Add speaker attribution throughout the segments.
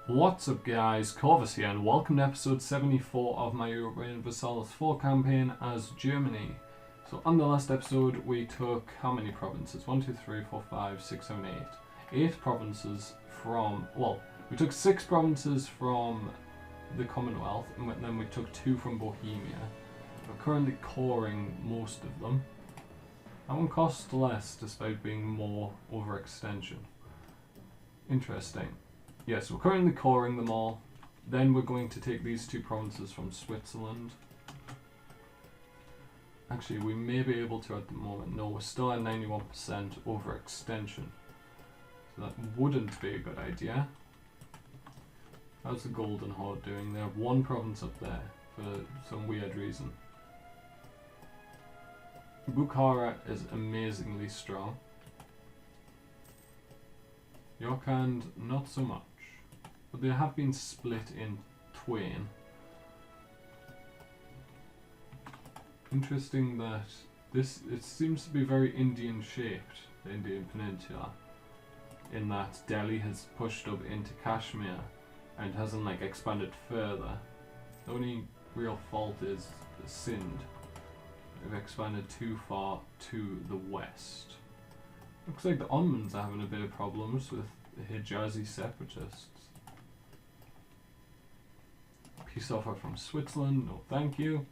Speaker 1: What's up guys, Corvus here and welcome to episode 74 of my Europa Universalis 4 campaign as Germany. So on the last episode we took how many provinces? 1, 2, 3, 4, 5, 6, 7, 8. 8 provinces from, well, we took 6 provinces from the Commonwealth and then we took 2 from Bohemia. We're currently coring most of them. That one costs less despite being more overextension. Interesting. Yes, we're currently coring them all. Then we're going to take these 2 provinces from Switzerland. Actually, we may be able to at the moment. No, we're still at 91% overextension. So that wouldn't be a good idea. How's the Golden Horde doing? They have 1 province up there for some weird reason. Bukhara is amazingly strong. Yorkand, not so much. But they have been split in twain. Interesting that it seems to be very Indian shaped, the Indian Peninsula, in that Delhi has pushed up into Kashmir and hasn't like expanded further. The only real fault is Sindh. They've expanded too far to the west. Looks like the Ottomans are having a bit of problems with the Hijazi separatists. Peace offer from Switzerland, no thank you.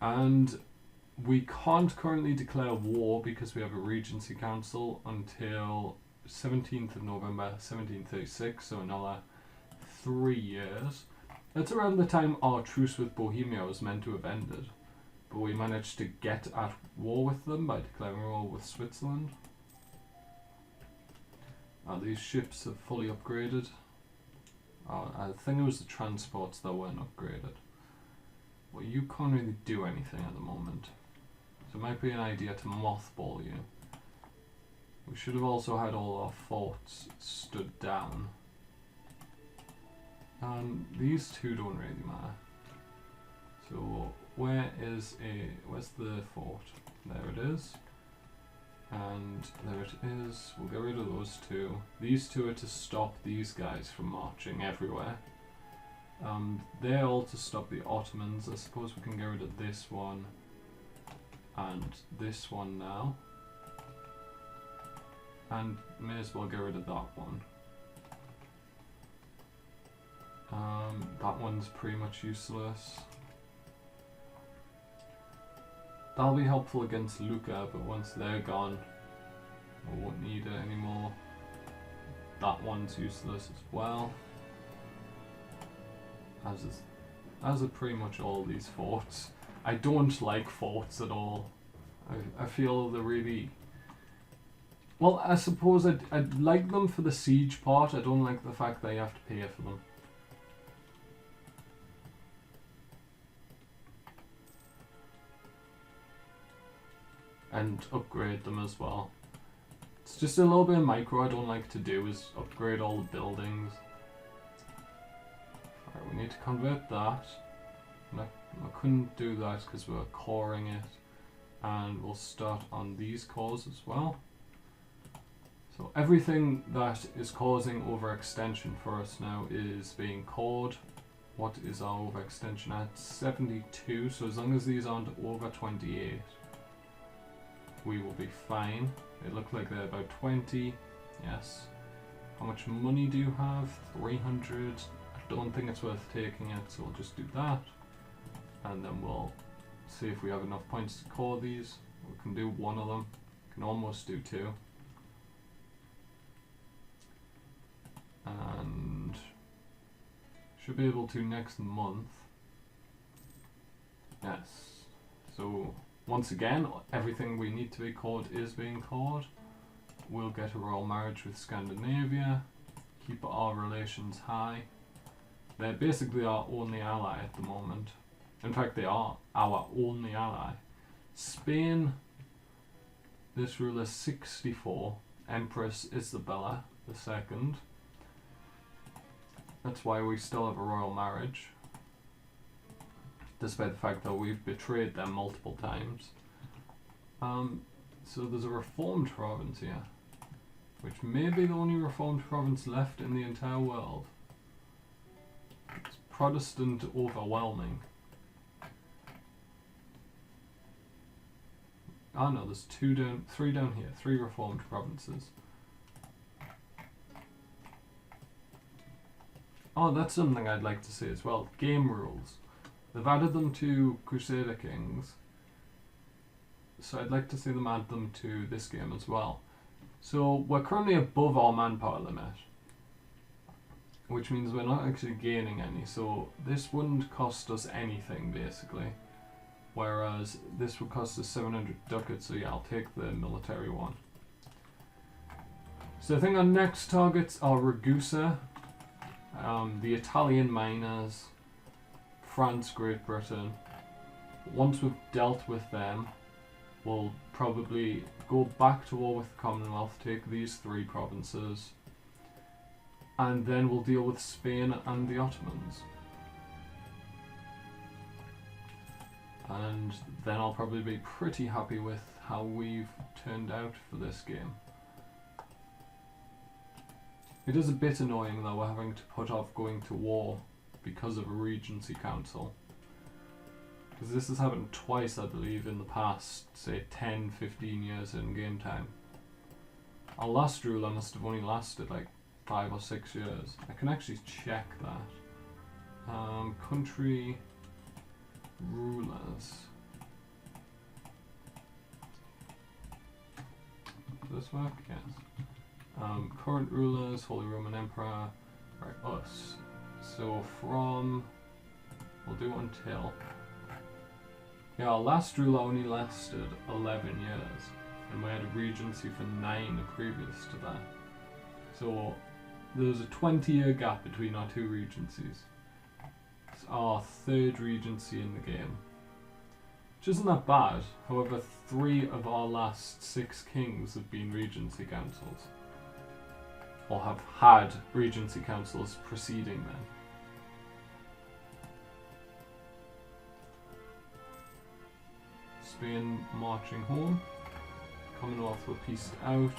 Speaker 1: And we can't currently declare war because we have a Regency Council until 17th of November 1736, so another 3 years. That's around the time our truce with Bohemia was meant to have ended. But we managed to get at war with them by declaring war with Switzerland. These ships are fully upgraded. I think it was the transports that weren't upgraded. Well, you can't really do anything at the moment. So it might be an idea to mothball you. We should have also had all our forts stood down. These 2 don't really matter. So where's the fort? There it is. And there it is. We'll get rid of those 2. These 2 are to stop these guys from marching everywhere. They're all to stop the Ottomans. I suppose we can get rid of this one and this one now. And may as well get rid of that one. That one's pretty much useless. That'll be helpful against Lucca, but once they're gone, we won't need it anymore. That one's useless as well. As are pretty much all these forts. I don't like forts at all. I feel they're really... Well, I suppose I'd like them for the siege part. I don't like the fact that you have to pay for them. And upgrade them as well. It's just a little bit of micro I don't like to do is upgrade all the buildings. Alright, we need to convert that. I couldn't do that because we were coring it. And we'll start on these cores as well. So everything that is causing overextension for us now is being cored. What is our overextension at? 72, so as long as these aren't over 28. We will be fine. It looked like they're about 20. Yes. How much money do you have? 300. I don't think it's worth taking it, so we'll just do that. And then we'll see if we have enough points to core these. We can do 1 of them. We can almost do 2. And should be able to next month. Yes. So once again, everything we need to be cored is being cored. We'll get a royal marriage with Scandinavia, keep our relations high. They're basically our only ally at the moment. In fact, they are our only ally. Spain, this ruler 64, Empress Isabella II. That's why we still have a royal marriage. Despite the fact that we've betrayed them multiple times. So there's a reformed province here. which may be the only reformed province left in the entire world. It's Protestant overwhelming. Oh no, there's three down here, 3 reformed provinces. Oh, that's something I'd like to see as well. Game rules. They've added them to Crusader Kings, so I'd like to see them add them to this game as well. So we're currently above our manpower limit, which means we're not actually gaining any, so this wouldn't cost us anything basically, whereas this would cost us 700 ducats, so yeah, I'll take the military one. So I think our next targets are Ragusa, the Italian miners, France, Great Britain. Once we've dealt with them, we'll probably go back to war with the Commonwealth, take these 3 provinces, and then we'll deal with Spain and the Ottomans. And then I'll probably be pretty happy with how we've turned out for this game. It is a bit annoying though, we're having to put off going to war because of a Regency Council. Because this has happened twice, I believe, in the past, say 10-15 years in game time. Our last ruler must have only lasted like 5 or 6 years. I can actually check that. Country rulers. Does this work? Yes. Current rulers, Holy Roman Emperor, right, us. So from, we'll do until. Yeah, our last ruler only lasted 11 years, and we had a regency for 9 previous to that. So there's a 20-year gap between our 2 regencies. It's our 3rd regency in the game, which isn't that bad. However, 3 of our last 6 kings have been regency councils, or have had regency councils preceding them. Spain marching home. Commonwealth were pieced out.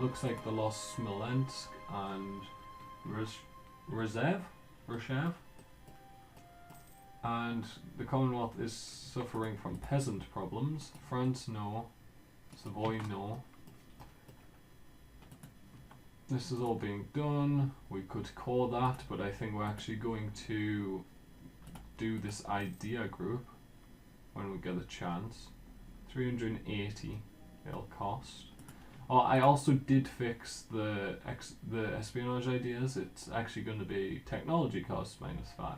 Speaker 1: Looks like they lost Smolensk and Rzeszow. And the Commonwealth is suffering from peasant problems. France, no. Savoy, no. This is all being done. We could call that, but I think we're actually going to do this idea group when we get a chance. 380 it'll cost. Oh, I also did fix the espionage ideas. It's actually going to be technology costs -5.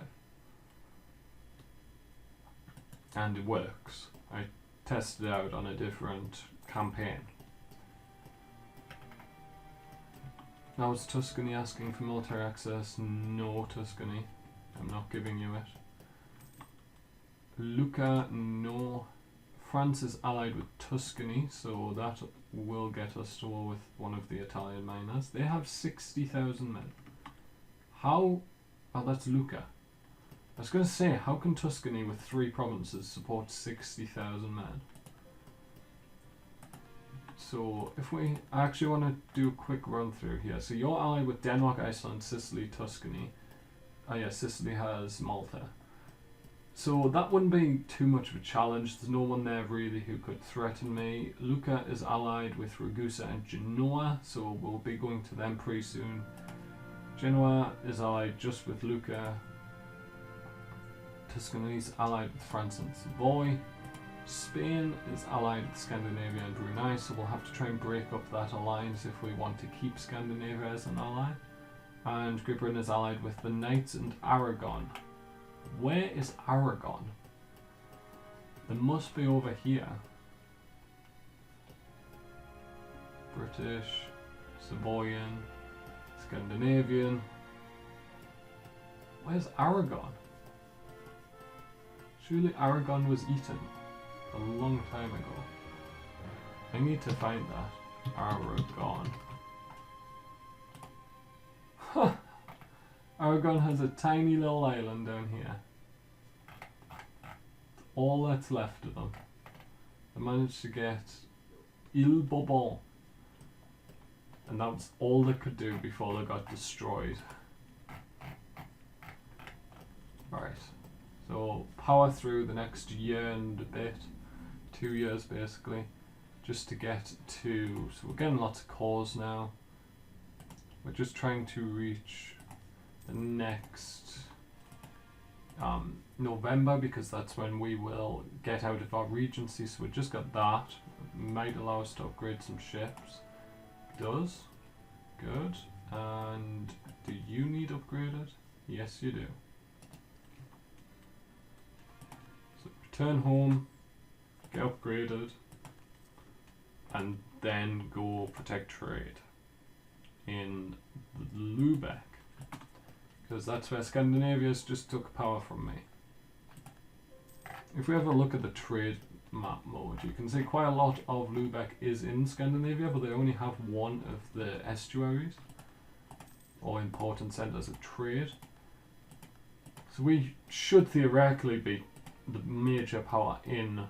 Speaker 1: And it works. I tested it out on a different campaign. Now is Tuscany asking for military access? No, Tuscany. I'm not giving you it. Lucca, no. France is allied with Tuscany, so that will get us to war with one of the Italian miners. They have 60,000 men. How? Oh, that's Lucca. I was going to say, how can Tuscany with 3 provinces support 60,000 men? So if I actually want to do a quick run through here. So you're allied with Denmark, Iceland, Sicily, Tuscany. Oh yeah, Sicily has Malta. So that wouldn't be too much of a challenge. There's no one there really who could threaten me. Lucca is allied with Ragusa and Genoa, so we'll be going to them pretty soon. Genoa is allied just with Lucca. Tuscany is allied with France and Savoy. Spain is allied with Scandinavia and Brunei, so we'll have to try and break up that alliance if we want to keep Scandinavia as an ally. And Great Britain is allied with the Knights and Aragon. Where is Aragon? They must be over here. British, Savoyan, Scandinavian. Where's Aragon? Surely Aragon was eaten a long time ago. I need to find that. Aragon. Huh. Aragon has a tiny little island down here. All that's left of them. I managed to get Ile Bourbon. And that's all they could do before they got destroyed. Right. So power through the next year and a bit, 2 years basically, just to get to, so we're getting lots of cores now. We're just trying to reach the next November, because that's when we will get out of our regency, so we just got that. Might allow us to upgrade some ships. Does. Good. And do you need upgraded? Yes you do. So return home, get upgraded, and then go protect trade in Lubeck, because that's where Scandinavia's just took power from me. If we have a look at the trade map mode, you can see quite a lot of Lubeck is in Scandinavia, but they only have one of the estuaries or important centres of trade. So we should theoretically be the major power in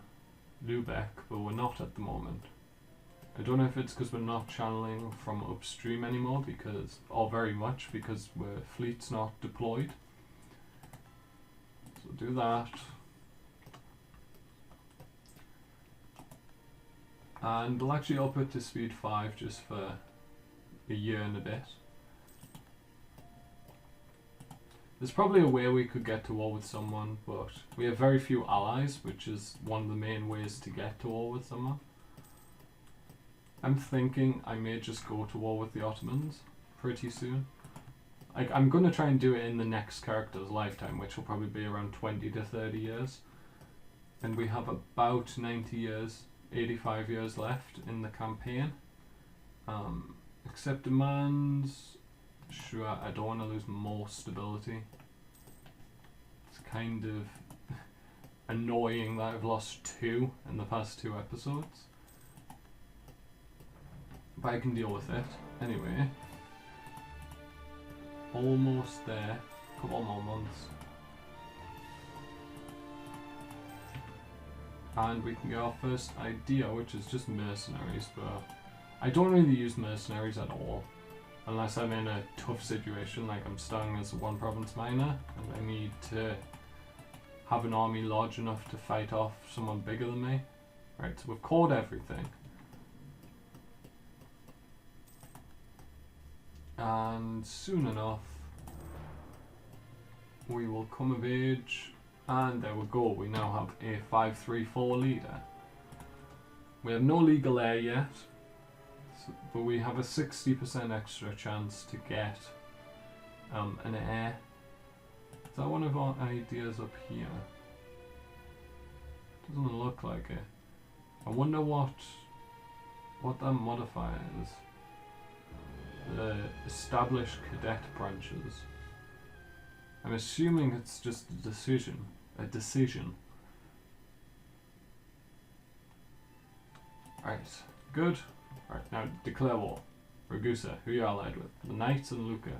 Speaker 1: Lubeck, but we're not at the moment. I don't know if it's because we're not channeling from upstream anymore, because, or very much, because our fleet's not deployed. So do that. And we'll actually up it to speed 5 just for a year and a bit. There's probably a way we could get to war with someone, but we have very few allies, which is one of the main ways to get to war with someone. I'm thinking I may just go to war with the Ottomans pretty soon. I'm going to try and do it in the next character's lifetime, which will probably be around 20 to 30 years. And we have about 90 years, 85 years left in the campaign. Accept demands. Sure, I don't want to lose more stability. It's kind of annoying that I've lost 2 in the past 2 episodes. But I can deal with it. Anyway. Almost there. Couple more months. And we can get our first idea, which is just mercenaries, but I don't really use mercenaries at all. Unless I'm in a tough situation, like I'm starting as a 1 province miner, and I need to have an army large enough to fight off someone bigger than me. Right, so we've caught everything. And soon enough, we will come of age, and there we go, we now have a 534 leader. We have no legal heir yet, but we have a 60% extra chance to get an heir. Is that one of our ideas up here? Doesn't look like it. I wonder what that modifier is. The established cadet branches. I'm assuming it's just a decision. Right, good. Right, now declare war. Ragusa, who are you allied with? The Knights and Lucca.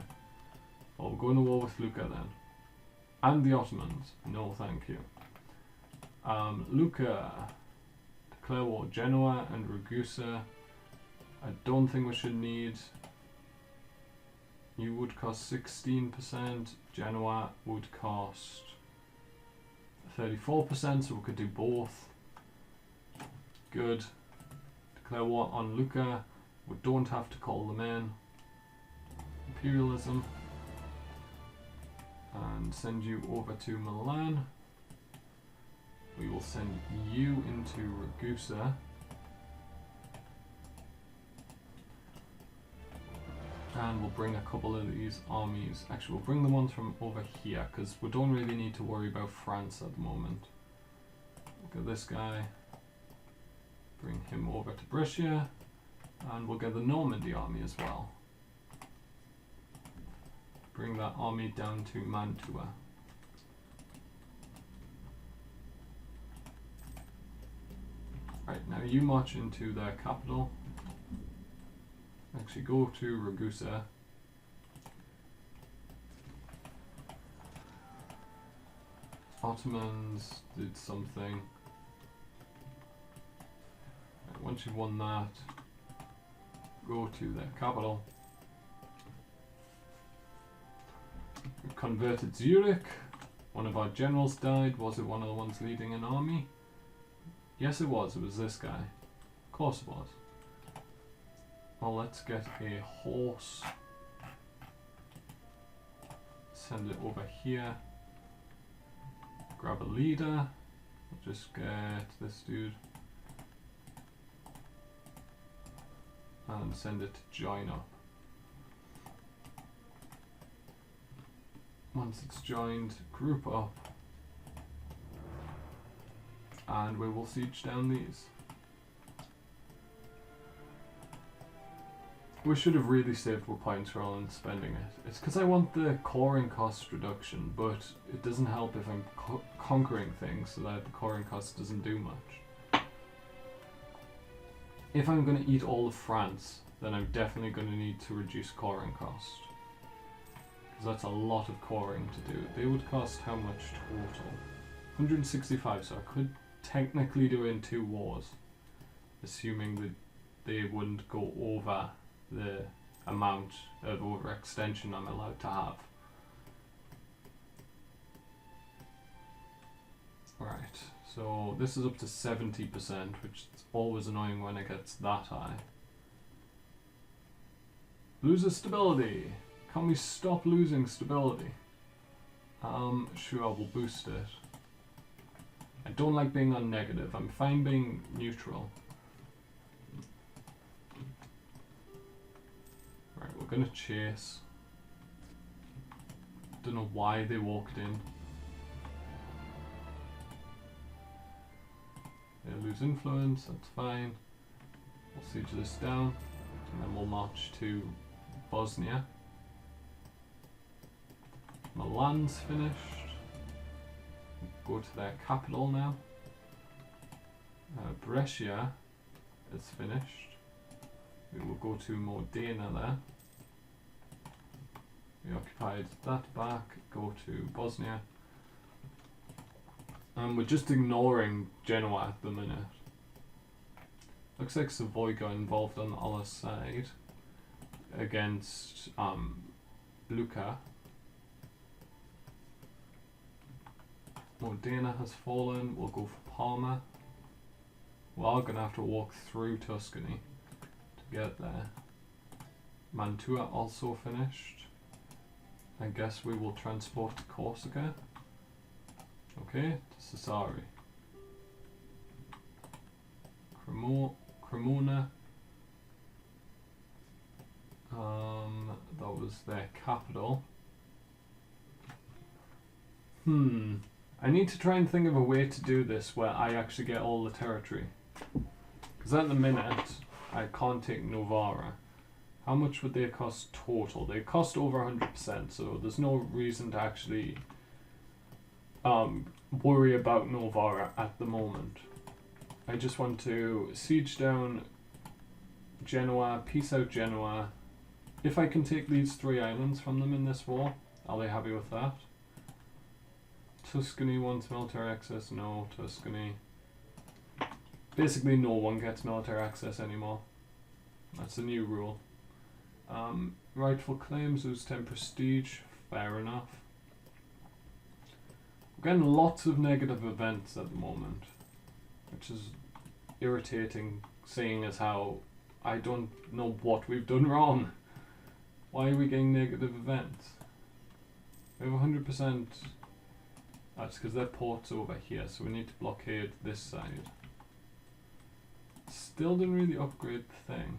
Speaker 1: Oh, we're going to war with Lucca then. And the Ottomans. No, thank you. Lucca. Declare war. Genoa and Ragusa. I don't think we should need. You would cost 16%. Genoa would cost 34%, so we could do both. Good. Declare war on Lucca. We don't have to call them in. Imperialism. And send you over to Milan. We will send you into Ragusa. And we'll bring a couple of these armies. Actually, we'll bring the ones from over here, because we don't really need to worry about France at the moment. Look at this guy. Bring him over to Brescia. And we'll get the Normandy army as well. Bring that army down to Mantua. Right, now you march into their capital. Actually, go to Ragusa. Ottomans did something. Right, once you've won that, go to their capital. We've converted Zurich. One of our generals died. Was it one of the ones leading an army? Yes, it was. It was this guy. Of course it was. Well, let's get a horse. Send it over here. Grab a leader. Just get this dude. And send it to join up. Once it's joined, group up. And we will siege down these. We should have really saved more points rather than spending it. It's because I want the coring cost reduction, but it doesn't help if I'm conquering things so that the coring cost doesn't do much. If I'm going to eat all of France, then I'm definitely going to need to reduce coring cost. Because that's a lot of coring to do. They would cost how much total? 165, so I could technically do it in 2 wars. Assuming that they wouldn't go over the amount of overextension I'm allowed to have. Right, so this is up to 70%, which is always annoying when it gets that high. Loses stability. Can we stop losing stability? Sure, we'll boost it. I don't like being on negative. I'm fine being neutral. Right, we're gonna chase. Don't know why they walked in. They lose influence, that's fine. We'll siege this down, and then we'll march to Bosnia. Milan's finished. Go to their capital now. Brescia is finished. We will go to Modena there. We occupied that back, go to Bosnia. And we're just ignoring Genoa at the minute. Looks like Savoy got involved on the other side against Lucca. Modena has fallen, we'll go for Parma. We are going to have to walk through Tuscany to get there. Mantua also finished. I guess we will transport to Corsica. Okay, to Sassari. Cremona. That was their capital. I need to try and think of a way to do this where I actually get all the territory. Because at the minute, I can't take Novara. How much would they cost total? They cost over 100%, so there's no reason to actually worry about Novara at the moment. I just want to siege down Genoa, peace out Genoa. If I can take these 3 islands from them in this war, are they happy with that? Tuscany wants military access? No, Tuscany. Basically no one gets military access anymore. That's a new rule. Rightful claims, lose 10 prestige, fair enough. We're getting lots of negative events at the moment, which is irritating, seeing as how I don't know what we've done wrong. Why are we getting negative events? We have 100%. That's because their port's over here, so we need to blockade this side. Still didn't really upgrade the thing.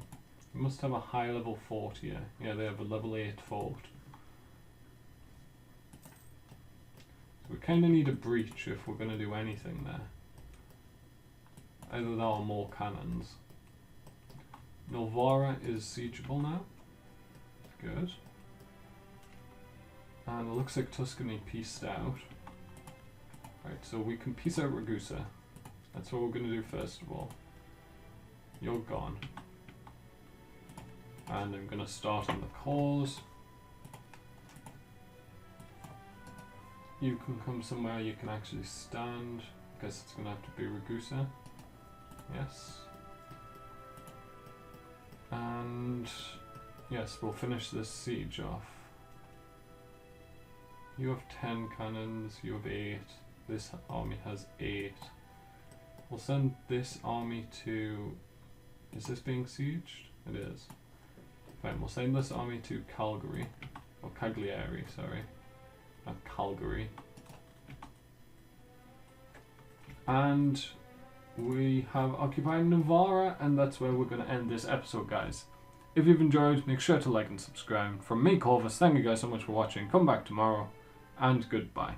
Speaker 1: We must have a high level fort here. Yeah, they have a level 8 fort. So we kind of need a breach if we're going to do anything there. Either that or more cannons. Novara is siegeable now. Good. And it looks like Tuscany pieced out. Right, so we can piece out Ragusa. That's what we're going to do first of all. You're gone. And I'm going to start on the cause. You can come somewhere you can actually stand. I guess it's going to have to be Ragusa. Yes. And yes, we'll finish this siege off. You have 10 cannons, you have 8. This army has 8. We'll send this army to... Is this being sieged? It is. Fine, we'll send this army to Calgary. Or Cagliari, sorry. Not Calgary. And we have occupied Navarra, and that's where we're going to end this episode, guys. If you've enjoyed, make sure to like and subscribe. From me, Corvus, thank you guys so much for watching. Come back tomorrow, and goodbye.